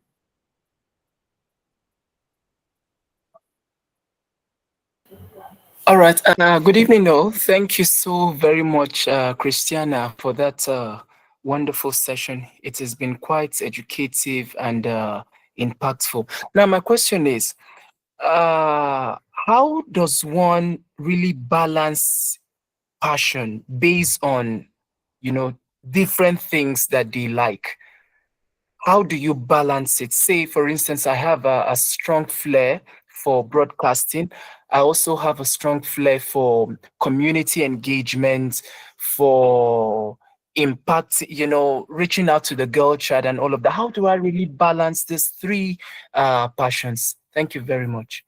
All right. Good evening, all. Thank you so very much, Christiana, for that wonderful session. It has been quite educative and impactful. Now, my question is, how does one really balance passion based on, different things that they like? How do you balance it? Say, for instance, I have a strong flair for broadcasting. I also have a strong flair for community engagement, for impact, reaching out to the girl child and all of that. How do I really balance these three passions? Thank you very much.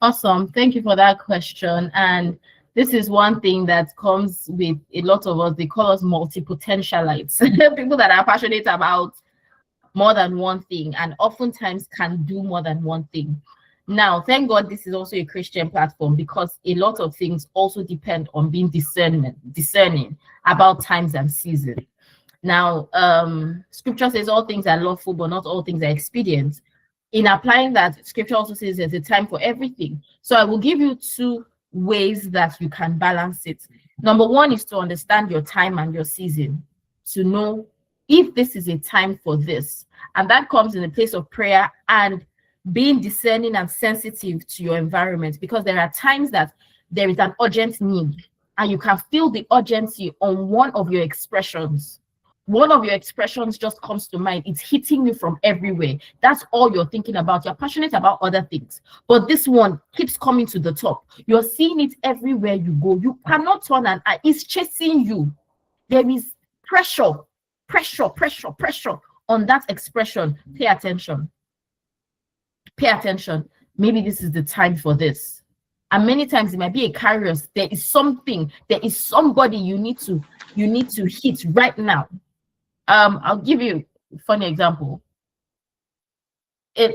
Awesome. Thank you for that question. And This is one thing that comes with a lot of us. They call us multi-potentialites. People that are passionate about more than one thing and oftentimes can do more than one thing. Now, thank God this is also a Christian platform, because a lot of things also depend on being discerning about times and seasons. Now, scripture says all things are lawful, but not all things are expedient. In applying that, scripture also says there's a time for everything. So I will give you two ways that you can balance it. Number one is to understand your time and your season, to know if this is a time for this. And that comes in a place of prayer and being discerning and sensitive to your environment, because there are times that there is an urgent need and you can feel the urgency on one of your expressions. One of your expressions just comes to mind. It's hitting you from everywhere. That's all you're thinking about. You're passionate about other things, but this one keeps coming to the top. You're seeing it everywhere you go. You cannot turn an eye. It's chasing you. There is pressure on that expression. Pay attention. Pay attention. Maybe this is the time for this. And many times it might be a carrier. There is something, there is somebody you need to hit right now. I'll give you a funny example. A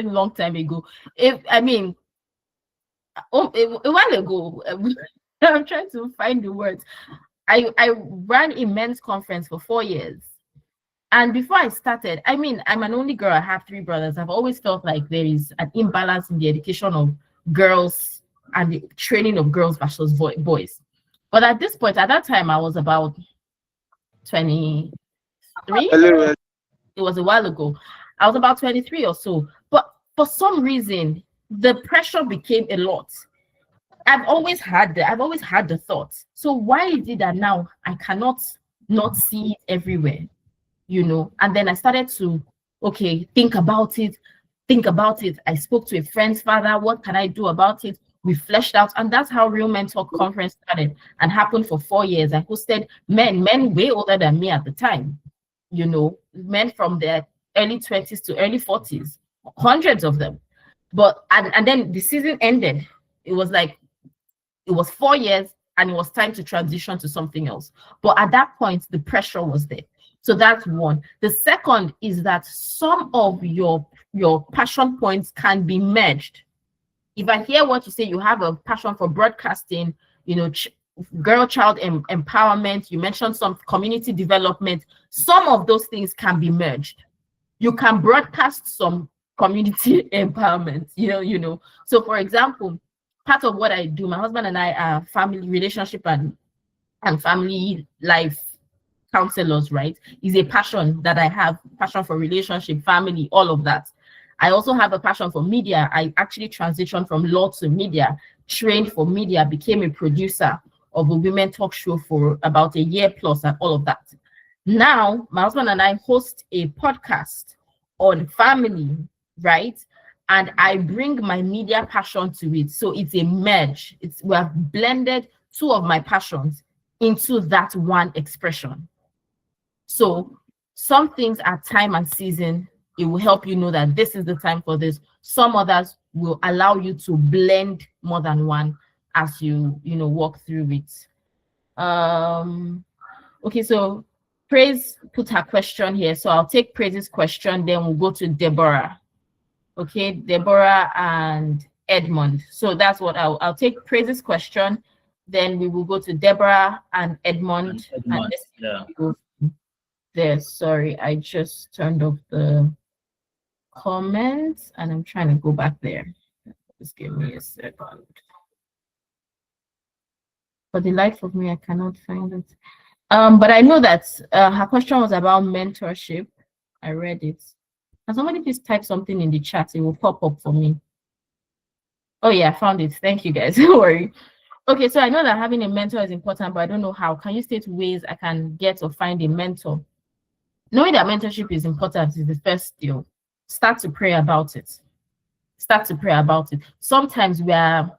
long time ago, a while ago, I'm trying to find the words. I ran a men's conference for 4 years. And before I started, I'm an only girl. I have 3 brothers. I've always felt like there is an imbalance in the education of girls and the training of girls versus boys. But at this point, at that time, I was about 23. It was a while ago. I was about 23 or so. But for some reason, the pressure became a lot. I've always had the thought. So why is it that now I cannot not see it everywhere? And then I started to, think about it. I spoke to a friend's father. What can I do about it? We fleshed out, and that's how Real Men Talk Conference started and happened for 4 years. I hosted men way older than me at the time, men from their early 20s to early 40s, hundreds of them. But, and then the season ended. It was 4 years and it was time to transition to something else. But at that point, the pressure was there. So that's one. The second is that some of your passion points can be merged. If I hear what you say, you have a passion for broadcasting, child empowerment, you mentioned some community development. Some of those things can be merged. You can broadcast some community empowerment, So for example, part of what I do, my husband and I are family relationship and family life counselors, right? Is a passion that I have, passion for relationship, family, all of that. I also have a passion for media. I actually transitioned from law to media, trained for media, became a producer of a women talk show for about a year plus and all of that. Now, my husband and I host a podcast on family, right? And I bring my media passion to it. So it's a merge. We have blended 2 of my passions into that one expression. So some things are time and season. It will help you know that this is the time for this. Some others will allow you to blend more than one as you walk through it. Okay, so Praise put her question here. So I'll take Praise's question, then we'll go to Deborah. Okay, Deborah and Edmond. So that's what I'll take Praise's question, then we will go to Deborah and Edmond. There, sorry, I just turned off the comments and I'm trying to go back there. Just give me a second. For the life of me, I cannot find it. But I know that her question was about mentorship. I read it. Can somebody please type something in the chat? It will pop up for me. Oh yeah, I found it. Thank you guys. Don't worry. Okay, so I know that having a mentor is important, but I don't know how. Can you state ways I can get or find a mentor? Knowing that mentorship is important is the first deal. Start to pray about it. Start to pray about it. Sometimes what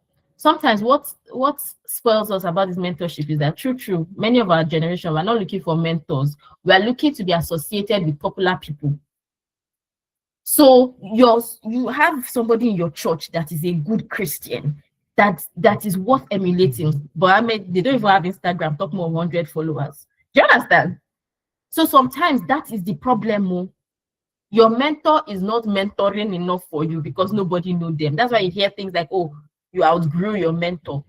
spoils us about this mentorship is that true, many of our generation, we're not looking for mentors. We are looking to be associated with popular people. So you have somebody in your church that is a good Christian. that is worth emulating. But I mean, they don't even have Instagram, talk more 100 followers. Do you understand? So sometimes that is the problem. Oh. Your mentor is not mentoring enough for you because nobody knows them. That's why you hear things like, oh, you outgrew your mentor.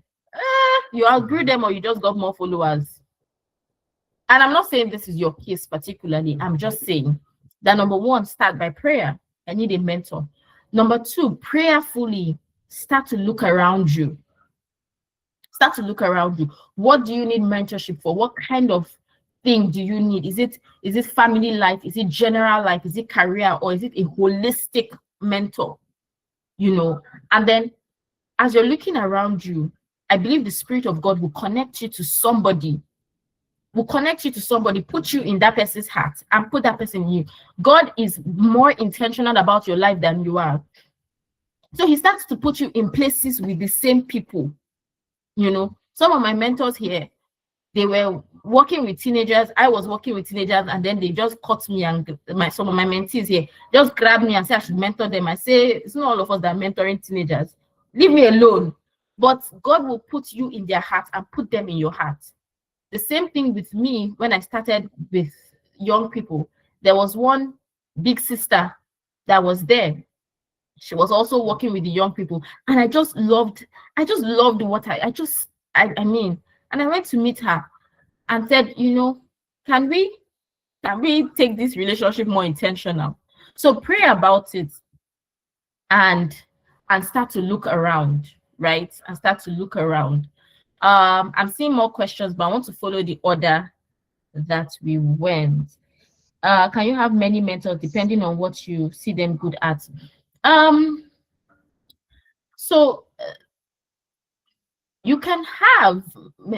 You outgrew them, or you just got more followers. And I'm not saying this is your case particularly. I'm just saying that number one, start by prayer. I need a mentor. Number two, prayerfully start to look around you. Start to look around you. What do you need mentorship for? What kind of thing do you need? Is it family life? Is it general life? Is it career? Or is it a holistic mentor? You know, and then as you're looking around you, I believe the Spirit of God will connect you to somebody, put you in that person's heart and put that person in you. God is more intentional about your life than you are. So he starts to put you in places with the same people. You know, some of my mentors here, they were working with teenagers. I was working with teenagers, and then they just caught me, and some of my mentees here just grabbed me and said I should mentor them. I say, it's not all of us that are mentoring teenagers. Leave me alone. But God will put you in their heart and put them in your heart. The same thing with me when I started with young people. There was one big sister that was there. She was also working with the young people, and I just loved what I mean. And I went to meet her and said, you know, can we take this relationship more intentional? So pray about it and start to look around, right? And start to look around. I'm seeing more questions, but I want to follow the order that we went. Can you have many mentors depending on what you see them good at? So you can have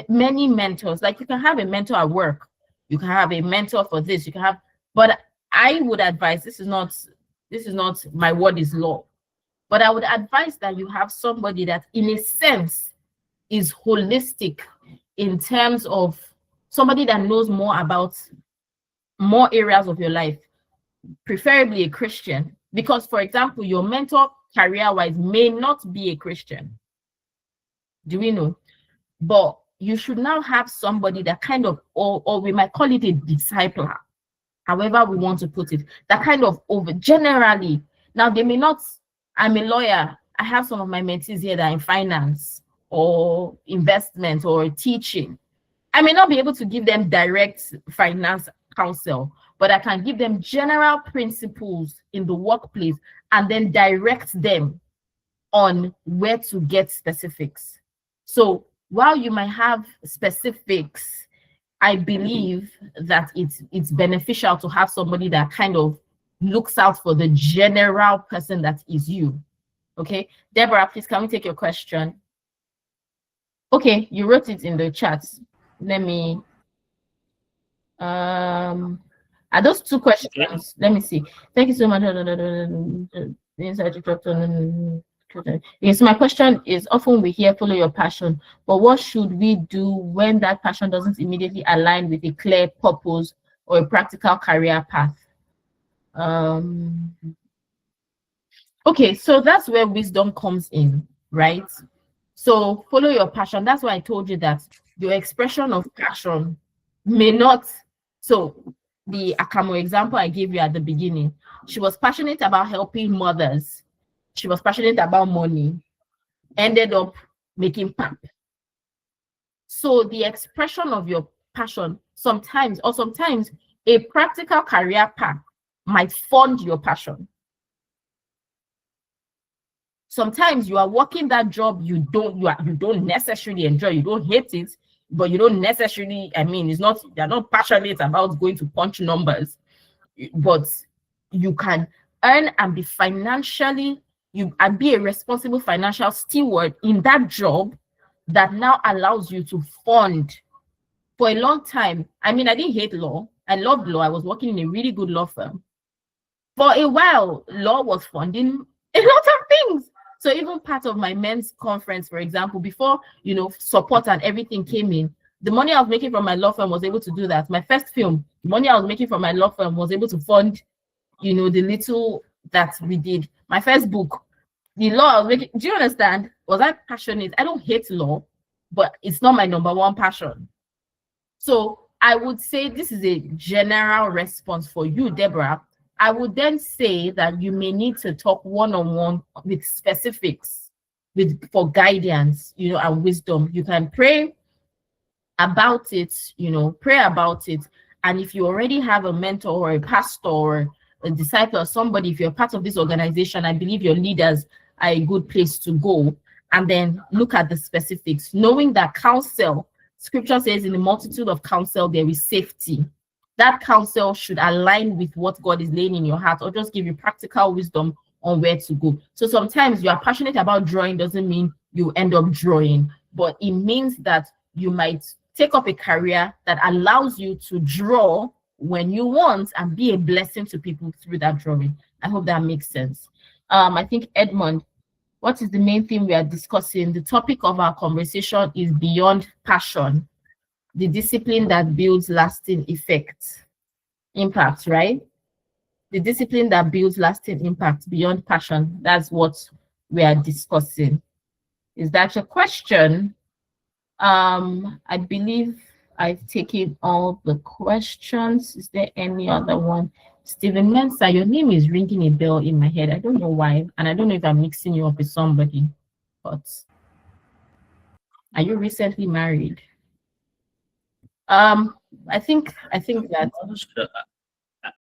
many mentors. Like you can have a mentor at work, you can have a mentor for this, you can have, but I would advise, this is not my word is law, but I would advise that you have somebody that in a sense is holistic, in terms of somebody that knows more about more areas of your life, preferably a Christian. Because, for example, your mentor career-wise may not be a Christian. Do we know? But you should now have somebody that kind of, or we might call it a discipler, however we want to put it, that kind of generally. Now, they may not, I'm a lawyer, I have some of my mentees here that are in finance or investment or teaching. I may not be able to give them direct finance counsel, but I can give them general principles in the workplace and then direct them on where to get specifics. So while you might have specifics, I believe that it's beneficial to have somebody that kind of looks out for the general person that is you. Okay, Deborah, please, can we take your question? Okay, you wrote it in the chat. Let me are those two questions? Okay. Let me see. Thank you so much. Yes, my question is, often we hear follow your passion, but what should we do when that passion doesn't immediately align with a clear purpose or a practical career path? Okay, so that's where wisdom comes in, right? So follow your passion. That's why I told you that your expression of passion may not. So the Akamo example I gave you at the beginning, she was passionate about helping mothers. She was passionate about money, ended up making pap. So the expression of your passion sometimes a practical career path might fund your passion. Sometimes you are working that job you don't necessarily enjoy, you don't hate it, but you don't necessarily, you're not passionate about going to punch numbers, but you can earn and be financially, and be a responsible financial steward in that job that now allows you to fund. For a long time, I didn't hate law. I loved law. I was working in a really good law firm. For a while, law was funding a lot of things. So even part of my men's conference, for example, before, support and everything came in, the money I was making from my law firm was able to do that. My first film, the money I was making from my law firm was able to fund, the little that we did. My first book, The law of making, do you understand? Was I passionate? I don't hate law, but it's not my number one passion. So I would say this is a general response for you, Deborah. I would then say that you may need to talk one-on-one with specifics, with for guidance, and wisdom. You can pray about it, pray about it. And if you already have a mentor or a pastor or a disciple or somebody, if you're part of this organization, I believe your leaders are a good place to go. And then look at the specifics, knowing that counsel, scripture says, in the multitude of counsel, there is safety. That counsel should align with what God is laying in your heart, or just give you practical wisdom on where to go. So sometimes you are passionate about drawing, doesn't mean you end up drawing, but it means that you might take up a career that allows you to draw when you want and be a blessing to people through that drawing. I hope that makes sense. I think, Edmond, what is the main theme we are discussing? The topic of our conversation is beyond passion, the discipline that builds lasting impact, right? The discipline that builds lasting impact beyond passion. That's what we are discussing. Is that your question? I believe I've taken all the questions. Is there any other one? Stephen Mensa, your name is ringing a bell in my head. I don't know why, and I don't know if I'm mixing you up with somebody, but are you recently married? I think that